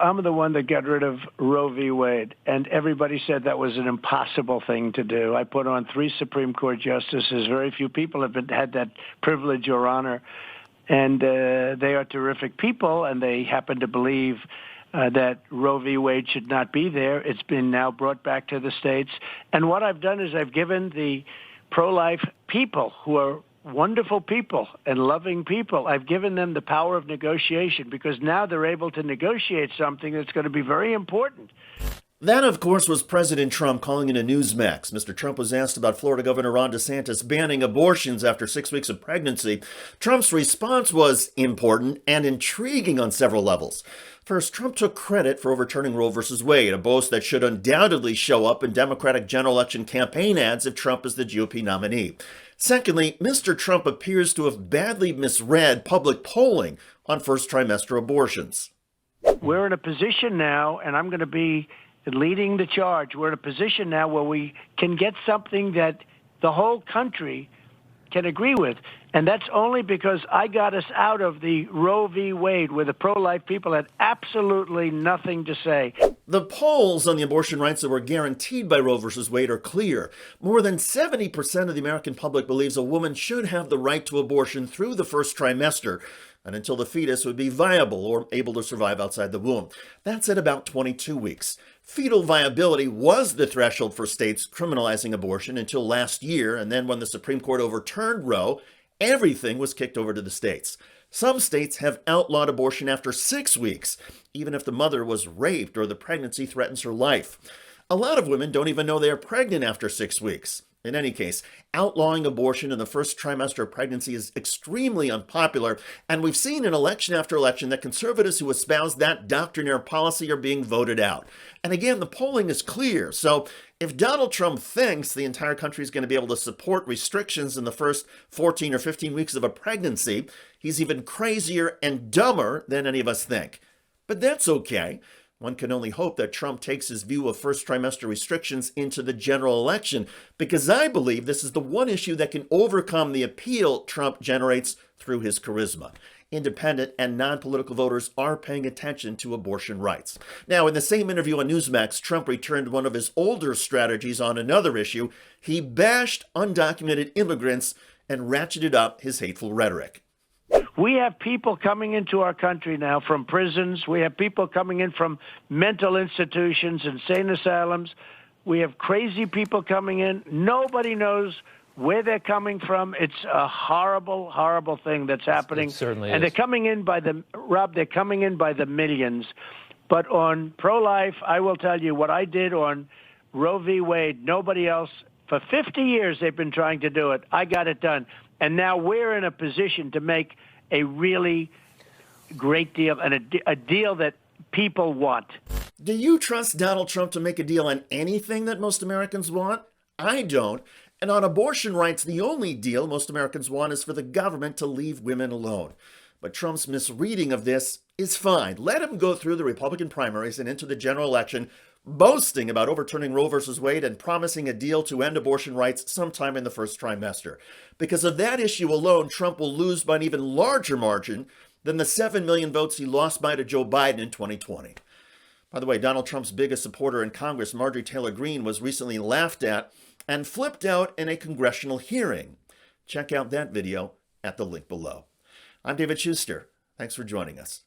I'm the one that got rid of Roe v. Wade, and everybody said that was an impossible thing to do. I put on 3 Supreme Court justices. Very few people have had that privilege or honor, and they are terrific people, and they happen to believe that Roe v. Wade should not be there. It's been now brought back to the states. And what I've done is I've given the pro-life people, who are wonderful people and loving people, I've given them the power of negotiation, because now they're able to negotiate something that's going to be very important. That, of course, was President Trump calling in a Newsmax. Mr. Trump was asked about Florida Governor Ron DeSantis banning abortions after 6 weeks of pregnancy. Trump's response was important and intriguing on several levels. First, Trump took credit for overturning Roe v. Wade, a boast that should undoubtedly show up in Democratic general election campaign ads if Trump is the GOP nominee. Secondly, Mr. Trump appears to have badly misread public polling on first trimester abortions. We're in a position now, and I'm going to be leading the charge. We're in a position now where we can get something that the whole country can agree with. And that's only because I got us out of the Roe v. Wade, where the pro-life people had absolutely nothing to say. The polls on the abortion rights that were guaranteed by Roe v. Wade are clear. More than 70% of the American public believes a woman should have the right to abortion through the first trimester, and until the fetus would be viable or able to survive outside the womb. That's at about 22 weeks. Fetal viability was the threshold for states criminalizing abortion until last year, and then when the Supreme Court overturned Roe, everything was kicked over to the states. Some states have outlawed abortion after 6 weeks, even if the mother was raped or the pregnancy threatens her life. A lot of women don't even know they are pregnant after 6 weeks. In any case, outlawing abortion in the first trimester of pregnancy is extremely unpopular, and we've seen in election after election that conservatives who espouse that doctrinaire policy are being voted out. And again, the polling is clear, so if Donald Trump thinks the entire country is going to be able to support restrictions in the first 14 or 15 weeks of a pregnancy, he's even crazier and dumber than any of us think. But that's okay. One can only hope that Trump takes his view of first trimester restrictions into the general election, because I believe this is the one issue that can overcome the appeal Trump generates through his charisma. Independent and non-political voters are paying attention to abortion rights. Now, in the same interview on Newsmax, Trump returned one of his older strategies on another issue. He bashed undocumented immigrants and ratcheted up his hateful rhetoric. We have people coming into our country now from prisons. We have people coming in from mental institutions, insane asylums. We have crazy people coming in. Nobody knows where they're coming from. It's a horrible, horrible thing that's happening. It certainly and is. They're coming in by they're coming in by the millions. But on pro-life, I will tell you what I did on Roe v. Wade. Nobody else, for 50 years, they've been trying to do it. I got it done. And now we're in a position to make a really great deal, and a deal that people want. Do you trust Donald Trump to make a deal on anything that most Americans want? I don't. And on abortion rights, the only deal most Americans want is for the government to leave women alone. But Trump's misreading of this is fine. Let him go through the Republican primaries and into the general election boasting about overturning Roe v. Wade and promising a deal to end abortion rights sometime in the first trimester. Because of that issue alone, Trump will lose by an even larger margin than the 7 million votes he lost by to Joe Biden in 2020. By the way, Donald Trump's biggest supporter in Congress, Marjorie Taylor Greene, was recently laughed at and flipped out in a congressional hearing. Check out that video at the link below. I'm David Shuster. Thanks for joining us.